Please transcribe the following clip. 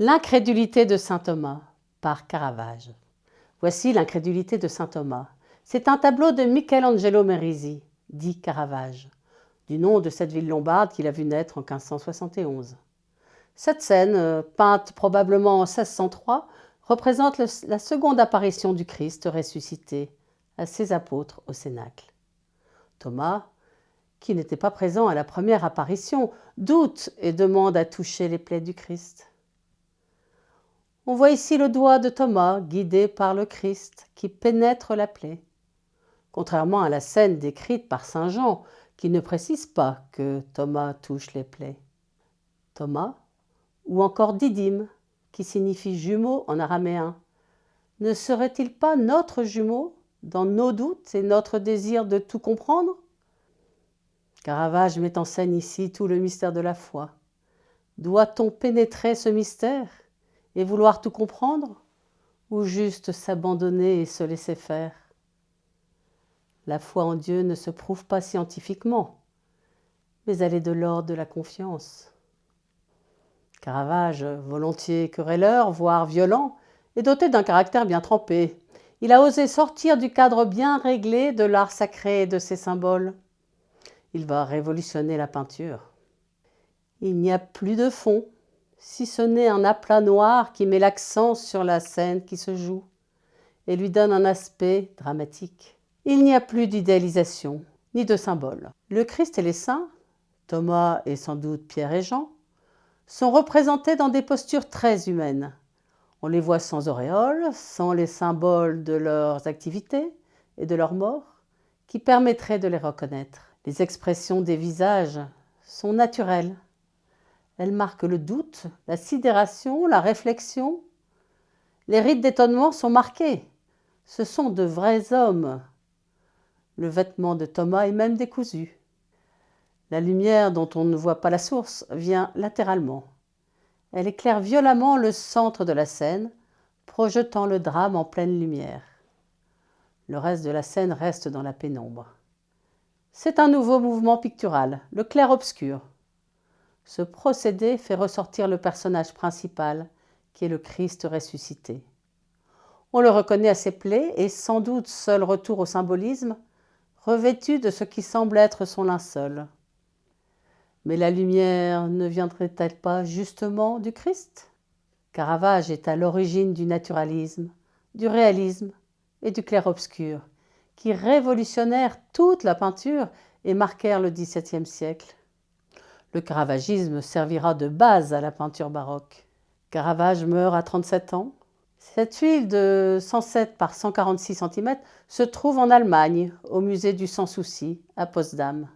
L'incrédulité de saint Thomas, par Caravage. Voici l'incrédulité de saint Thomas. C'est un tableau de Michelangelo Merisi, dit Caravage, du nom de cette ville lombarde qu'il a vu naître en 1571. Cette scène, peinte probablement en 1603, représente la seconde apparition du Christ ressuscité à ses apôtres au Cénacle. Thomas, qui n'était pas présent à la première apparition, doute et demande à toucher les plaies du Christ. On voit ici le doigt de Thomas guidé par le Christ qui pénètre la plaie, contrairement à la scène décrite par saint Jean qui ne précise pas que Thomas touche les plaies. Thomas, ou encore Didyme, qui signifie jumeau en araméen, ne serait-il pas notre jumeau dans nos doutes et notre désir de tout comprendre ? Caravage met en scène ici tout le mystère de la foi. Doit-on pénétrer ce mystère et vouloir tout comprendre, ou juste s'abandonner et se laisser faire ? La foi en Dieu ne se prouve pas scientifiquement, mais elle est de l'ordre de la confiance. Caravage, volontiers querelleur, voire violent, est doté d'un caractère bien trempé. Il a osé sortir du cadre bien réglé de l'art sacré et de ses symboles. Il va révolutionner la peinture. Il n'y a plus de fond, si ce n'est un aplat noir qui met l'accent sur la scène qui se joue et lui donne un aspect dramatique. Il n'y a plus d'idéalisation, ni de symbole. Le Christ et les saints, Thomas et sans doute Pierre et Jean, sont représentés dans des postures très humaines. On les voit sans auréole, sans les symboles de leurs activités et de leur mort, qui permettraient de les reconnaître. Les expressions des visages sont naturelles. Elles marquent le doute, la sidération, la réflexion. Les rides d'étonnement sont marqués. Ce sont de vrais hommes. Le vêtement de Thomas est même décousu. La lumière, dont on ne voit pas la source, vient latéralement. Elle éclaire violemment le centre de la scène, projetant le drame en pleine lumière. Le reste de la scène reste dans la pénombre. C'est un nouveau mouvement pictural, le clair-obscur. Ce procédé fait ressortir le personnage principal, qui est le Christ ressuscité. On le reconnaît à ses plaies et sans doute seul retour au symbolisme, revêtu de ce qui semble être son linceul. Mais la lumière ne viendrait-elle pas justement du Christ ? Caravage est à l'origine du naturalisme, du réalisme et du clair-obscur, qui révolutionnèrent toute la peinture et marquèrent le XVIIe siècle. Le caravagisme servira de base à la peinture baroque. Caravage meurt à 37 ans. Cette huile de 107 par 146 cm se trouve en Allemagne, au musée du Sans Souci, à Potsdam.